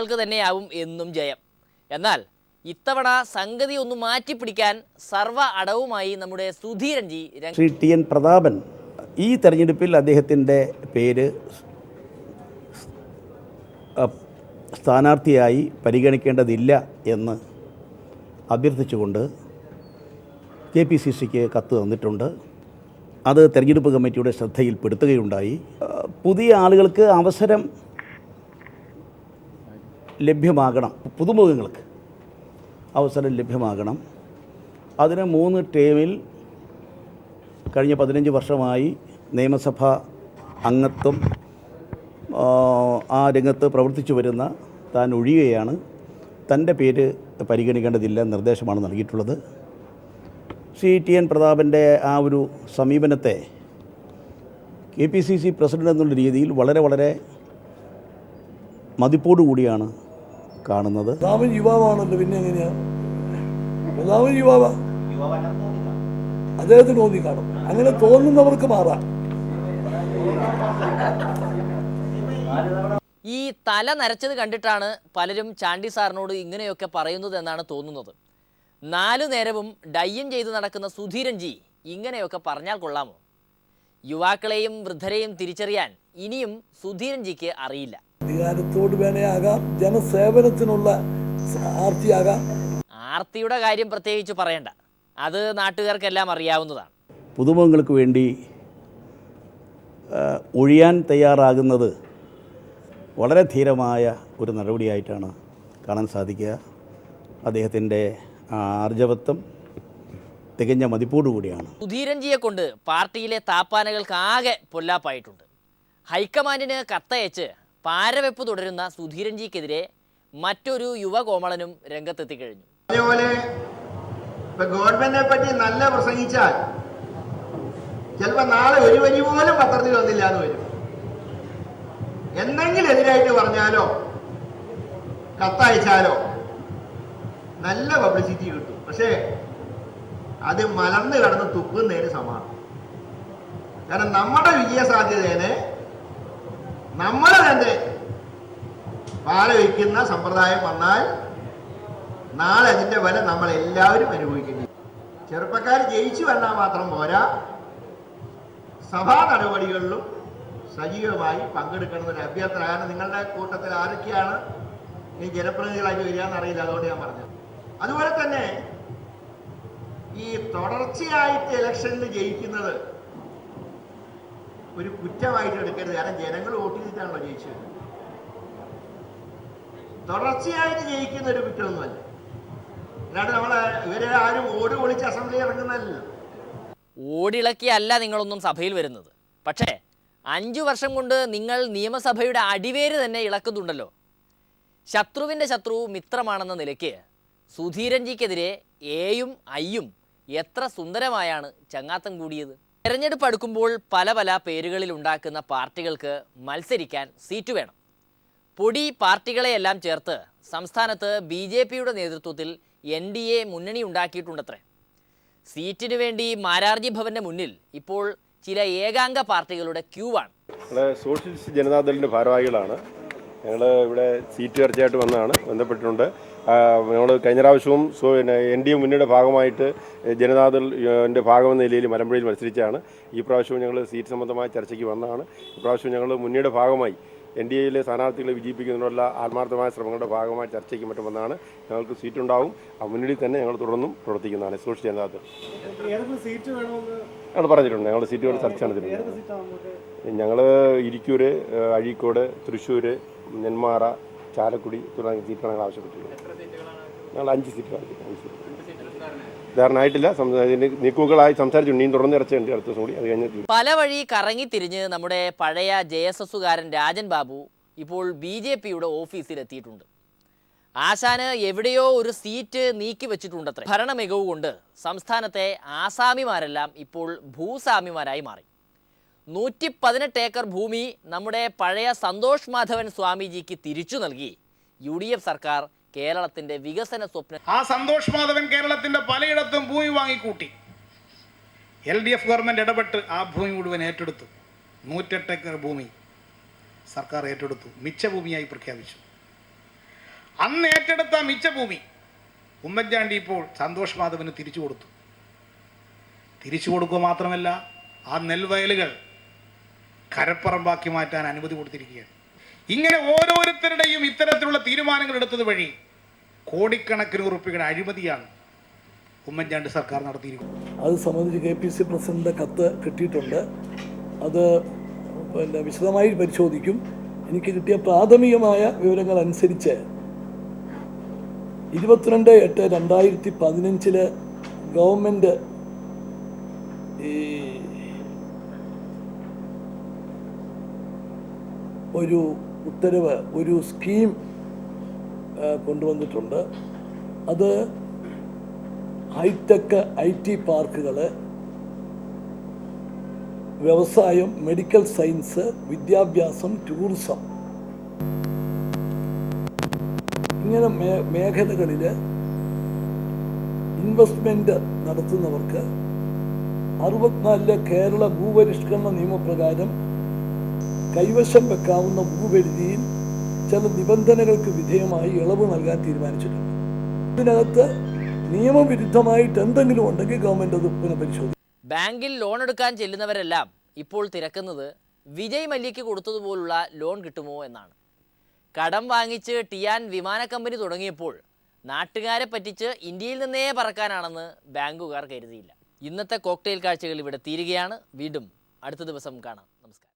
യുവാക്കൾക്ക് തന്നെയാവും എന്നും ജയം. എന്നാൽ ഇത്തവണ സംഗതി ഒന്ന് മാറ്റിപ്പിടിക്കാൻ സർവ്വ അടവുമായി നമ്മുടെ സുധീരൻജി ശ്രീ ടി എൻ പ്രതാപൻ ഈ തെരഞ്ഞെടുപ്പിൽ അദ്ദേഹത്തിൻ്റെ പേര് സ്ഥാനാർത്ഥിയായി പരിഗണിക്കേണ്ടതില്ല എന്ന് അഭ്യർത്ഥിച്ചുകൊണ്ട് KPCCക്ക് കത്ത് തന്നിട്ടുണ്ട്. അത് തെരഞ്ഞെടുപ്പ് കമ്മിറ്റിയുടെ ശ്രദ്ധയിൽപ്പെടുത്തുകയുണ്ടായി. പുതിയ ആളുകൾക്ക് അവസരം ലഭ്യമാകണം, പുതുമുഖങ്ങൾക്ക് അവസരം ലഭ്യമാകണം. അതിന് 3 ടേമിൽ കഴിഞ്ഞ 15 വർഷമായി നിയമസഭാ അംഗത്വം ആ രംഗത്ത് പ്രവർത്തിച്ചു വരുന്ന താൻ ഒഴിയുകയാണ്. തൻ്റെ പേര് പരിഗണിക്കേണ്ടതില്ല നിർദ്ദേശമാണ് നൽകിയിട്ടുള്ളത്. ശ്രീ ടി എൻ പ്രതാപൻ്റെ ആ ഒരു സമീപനത്തെ KPCC പ്രസിഡന്റ് എന്നുള്ള രീതിയിൽ വളരെ മതിപ്പോടുകൂടിയാണ് കാണുന്നത്. പ്രതാപൻ യുവാവാണല്ലോ, പിന്നെ എങ്ങനെയാണ്? പ്രതാപൻ യുവാവാ, അദ്ദേഹത്തിന് തോന്നി കാണും. അങ്ങനെ തോന്നുന്നവർക്ക് മാറാം. ഈ തല നരച്ചത് കണ്ടിട്ടാണ് പലരും ചാണ്ടി സാറിനോട് ഇങ്ങനെയൊക്കെ പറയുന്നത് എന്നാണ് തോന്നുന്നത്. 4 നേരവും ഡയ്യം ചെയ്ത് നടക്കുന്ന സുധീരൻജി ഇങ്ങനെയൊക്കെ പറഞ്ഞാൽ കൊള്ളാമോ? യുവാക്കളെയും വൃദ്ധരെയും തിരിച്ചറിയാൻ ഇനിയും സുധീരൻജിക്ക് അറിയില്ല. അധികാരത്തോട് വേണേയാകാം, ജനസേവനത്തിനുള്ള ആർത്തിയാകാം. ആർത്തിയുടെ കാര്യം പ്രത്യേകിച്ച് പറയണ്ട, അത് നാട്ടുകാർക്കെല്ലാം അറിയാവുന്നതാണ്. പുതുമുഖങ്ങൾക്ക് വേണ്ടി ഒഴിയാൻ തയ്യാറാകുന്നത് വളരെ ധീരമായ ഒരു നടപടിയായിട്ടാണ് കാണാൻ സാധിക്കുക. അദ്ദേഹത്തിൻ്റെ ആർജവത്വം തികഞ്ഞ മതിപ്പോടുകൂടിയാണ്. സുധീരൻജിയെ കൊണ്ട് പാർട്ടിയിലെ താപ്പാനകൾക്ക് ആകെ പൊല്ലാപ്പായിട്ടുണ്ട്. ഹൈക്കമാൻഡിന് കത്തയച്ച് പാരവെപ്പ് തുടരുന്ന സുധീരൻജിക്കെതിരെ മറ്റൊരു യുവകോമളനും രംഗത്തെത്തിക്കഴിഞ്ഞു. അതേപോലെ ഗവൺമെന്റിനെ പറ്റി നല്ല പ്രസംഗിച്ചാൽ ചിലപ്പോൾ നാളെ ഒരു വരി പോലും പത്രത്തിൽ വന്നില്ല എന്ന് വരും. എന്തെങ്കിലും എതിരായിട്ട് പറഞ്ഞാലോ കത്തയച്ചാലോ നല്ല പബ്ലിസിറ്റി കിട്ടും. പക്ഷേ അത് മലർന്നു കടന്ന് തുപ്പുന്നതിന് സമാനം. കാരണം നമ്മുടെ വിജയസാധ്യതയെ നമ്മൾ തന്നെ പാലവയ്ക്കുന്ന സമ്പ്രദായം വന്നാൽ നാളെ അതിൻ്റെ ഫല നമ്മൾ എല്ലാവരും അനുഭവിക്കേണ്ടി. ചെറുപ്പക്കാർ ജയിച്ചു വന്നാൽ മാത്രം പോരാ, സഭാ നടപടികളിലും സജീവമായി പങ്കെടുക്കണമെന്നൊരു അഭ്യർത്ഥന. കാരണം നിങ്ങളുടെ കൂട്ടത്തിൽ ആരൊക്കെയാണ് ഈ ജനപ്രതിനിധികളായിട്ട് വരികയെന്ന് അറിയില്ല, അതുകൊണ്ട് ഞാൻ പറഞ്ഞു. അതുപോലെ തന്നെ ഈ തുടർച്ചയായിട്ട് ഇലക്ഷനിൽ ജയിക്കുന്നത് ഒരു കുറ്റമായിട്ട് എടുക്കരുത്. കാരണം ജനങ്ങൾ വോട്ട് ചെയ്തിട്ടാണല്ലോ ജയിച്ചത്. തുടർച്ചയായിട്ട് ജയിക്കുന്ന ഒരു കുറ്റമൊന്നുമല്ല. അല്ലാണ്ട് ഇവരെ ആരും ഓടി ഒളിച്ച് അസംബ്ലി ഇറങ്ങുന്നതല്ല. ഓടിളക്കിയല്ല നിങ്ങളൊന്നും സഭയിൽ വരുന്നത്. പക്ഷേ 5 വർഷം കൊണ്ട് നിങ്ങൾ നിയമസഭയുടെ അടിവേര് തന്നെ ഇളക്കുന്നുണ്ടല്ലോ. ശത്രുവിൻ്റെ ശത്രു മിത്രമാണെന്ന നിലയ്ക്ക് സുധീരൻജിക്കെതിരെ എയും ഐയും എത്ര സുന്ദരമായാണ് ചങ്ങാത്തം കൂടിയത്. തെരഞ്ഞെടുപ്പ് അടുക്കുമ്പോൾ പല പേരുകളിൽ ഉണ്ടാക്കുന്ന പാർട്ടികൾക്ക് മത്സരിക്കാൻ സീറ്റ് വേണം. പൊടി പാർട്ടികളെയെല്ലാം ചേർത്ത് സംസ്ഥാനത്ത് BJPയുടെ നേതൃത്വത്തിൽ NDA മുന്നണി ഉണ്ടാക്കിയിട്ടുണ്ടത്രേ. സീറ്റിനു വേണ്ടി മാരാർജി ഭവന്റെ മുന്നിൽ ഇപ്പോൾ ചില ഏകാംഗ പാർട്ടികളുടെ ക്യൂ ആണ്. സോഷ്യലിസ്റ്റ് ജനതാദളിൻ്റെ ഭാരവാഹികളാണ് ഞങ്ങൾ. ഇവിടെ സീറ്റ് ചർച്ചയായിട്ട് ബന്ധപ്പെട്ടിട്ടുണ്ട്. ഞങ്ങൾ കഴിഞ്ഞ പ്രാവശ്യവും NDA മുന്നണിയുടെ ഭാഗമായിട്ട് ജനതാദളിൻ്റെ ഭാഗമെന്ന നിലയിൽ മലമ്പുഴയിൽ മത്സരിച്ചാണ്. ഈ പ്രാവശ്യവും ഞങ്ങൾ സീറ്റ് സംബന്ധമായ ചർച്ചയ്ക്ക് വന്നതാണ്. ഇപ്രാവശ്യം ഞങ്ങൾ മുന്നണിയുടെ ഭാഗമായി NDAയിലെ സ്ഥാനാർത്ഥികളെ വിജയിപ്പിക്കുന്നതിനുള്ള ആത്മാർത്ഥമായ ശ്രമങ്ങളുടെ ഭാഗമായി ചർച്ചയ്ക്ക് മറ്റും വന്നാണ്. ഞങ്ങൾക്ക് സീറ്റുണ്ടാവും. ആ മുന്നണിയിൽ തന്നെ ഞങ്ങൾ തുടർന്നും പ്രവർത്തിക്കുന്നതാണ്. സോഷ്യൽ ജനതാദൾ ഞങ്ങൾ പറഞ്ഞിട്ടുണ്ട്. ഞങ്ങൾ സീറ്റുകൾ ചർച്ച നടത്തിയിട്ടുണ്ട്. ഞങ്ങൾ ഇരിക്കൂർ, അഴീക്കോട്, തൃശ്ശൂർ, നെന്മാറ, ചാലക്കുടി തുടങ്ങിയ സീറ്റുകൾ ഞങ്ങൾ ആവശ്യപ്പെട്ടിട്ടുണ്ട്. ഞങ്ങൾ 5 സീറ്റ് ധാരണയായിട്ടില്ല. നീക്കുകളായി സംസാരിച്ചു. ഇനിയും തുടർന്ന് ചർച്ചയുണ്ട് അടുത്ത ദിവസം കൂടി. അത് കഴിഞ്ഞ് പല വഴി കറങ്ങിത്തിരിഞ്ഞ് നമ്മുടെ പഴയ JSSകാരൻ രാജൻ ബാബു ഇപ്പോൾ BJPയുടെ ഓഫീസിലെത്തിയിട്ടുണ്ട്. ആശാന് എവിടെയോ ഒരു സീറ്റ് നീക്കി വെച്ചിട്ടുണ്ടത്രേ. ഭരണ മികവ് കൊണ്ട് സംസ്ഥാനത്തെ ആസാമിമാരെല്ലാം ഇപ്പോൾ ഭൂസ്വാമിമാരായി മാറി. 118 ഏക്കർ ഭൂമി നമ്മുടെ പഴയ സന്തോഷ് മാധവൻ സ്വാമിജിക്ക് തിരിച്ചു നൽകി UDF സർക്കാർ കേരളത്തിന്റെ വികസന സ്വപ്നം. ആ സന്തോഷ് മാധവൻ കേരളത്തിന്റെ പലയിടത്തും ഭൂമി വാങ്ങിക്കൂട്ടി. LDF ഗവൺമെന്റ് ഇടപെട്ട് ആ ഭൂമി മുഴുവൻ ഏറ്റെടുത്തു. 108 ഏക്കർ ഭൂമി സർക്കാർ ഏറ്റെടുത്തു, മിച്ചഭൂമിയായി പ്രഖ്യാപിച്ചു. അന്ന് ഏറ്റെടുത്ത മിച്ച ഭൂമി ഉമ്മൻചാണ്ടി ഇപ്പോൾ സന്തോഷ് മാധവന് തിരിച്ചു കൊടുത്തു. തിരിച്ചു കൊടുക്കുക മാത്രമല്ല, ആ നെൽവയലുകൾ കരപ്പറമ്പാക്കി മാറ്റാൻ അനുമതി കൊടുത്തിരിക്കുകയാണ്. ഇങ്ങനെ ഓരോരുത്തരുടെയും ഇത്തരത്തിലുള്ള തീരുമാനങ്ങൾ എടുത്തത് വഴി കോടിക്കണക്കിന് ഉറുപ്പികയുടെ അഴിമതിയാണ് ഉമ്മൻചാണ്ടി സർക്കാർ നടത്തിയിരിക്കുന്നത്. അത് സംബന്ധിച്ച് KPC പ്രസിഡന്റിൻ്റെ കത്ത് കിട്ടിയിട്ടുണ്ട്. അത് വിശദമായി പരിശോധിക്കും. എനിക്ക് കിട്ടിയ പ്രാഥമികമായ വിവരങ്ങൾ അനുസരിച്ച് 22/8/2015 ഗവൺമെൻറ് ഈ ഒരു ഉത്തരവ്, ഒരു സ്കീം കൊണ്ടുവന്നിട്ടുണ്ട്. അത് ഹൈടെക് IT പാർക്കുകൾ, വ്യവസായം, മെഡിക്കൽ സയൻസ്, വിദ്യാഭ്യാസം, ടൂറിസം ഇങ്ങനെ മേഖലകളിൽ ഇൻവെസ്റ്റ്മെൻറ്റ് നടത്തുന്നവർക്ക് 64 കേരള ഭൂപരിഷ്കരണ നിയമപ്രകാരം കൈവശം വെക്കാവുന്ന ഭൂപരിധിയിൽ ചില നിബന്ധനകൾക്ക് വിധേയമായി ഇളവ് നൽകാൻ തീരുമാനിച്ചിട്ടുണ്ട്. ഇതിനകത്ത് നിയമവിരുദ്ധമായിട്ട് എന്തെങ്കിലും ഉണ്ടെങ്കിൽ ഗവൺമെൻറ് അത് പുനഃപരിശോധിക്കും. ബാങ്കിൽ ലോൺ എടുക്കാൻ ചെല്ലുന്നവരെല്ലാം ഇപ്പോൾ തിരക്കുന്നത് വിജയ് മല്യയ്ക്ക് കൊടുത്തതുപോലുള്ള ലോൺ കിട്ടുമോ എന്നാണ്. കടം വാങ്ങിച്ച് ടിയാൻ വിമാന കമ്പനി തുടങ്ങിയപ്പോൾ നാട്ടുകാരെ പറ്റിച്ച് ഇന്ത്യയിൽ നിന്നേ പറക്കാനാണെന്ന് ബാങ്കുകാർ കരുതിയില്ല. ഇന്നത്തെ കോക്ടെയിൽ കാഴ്ചകൾ ഇവിടെ തീരുകയാണ്. വീണ്ടും അടുത്ത ദിവസം കാണാം. നമസ്കാരം.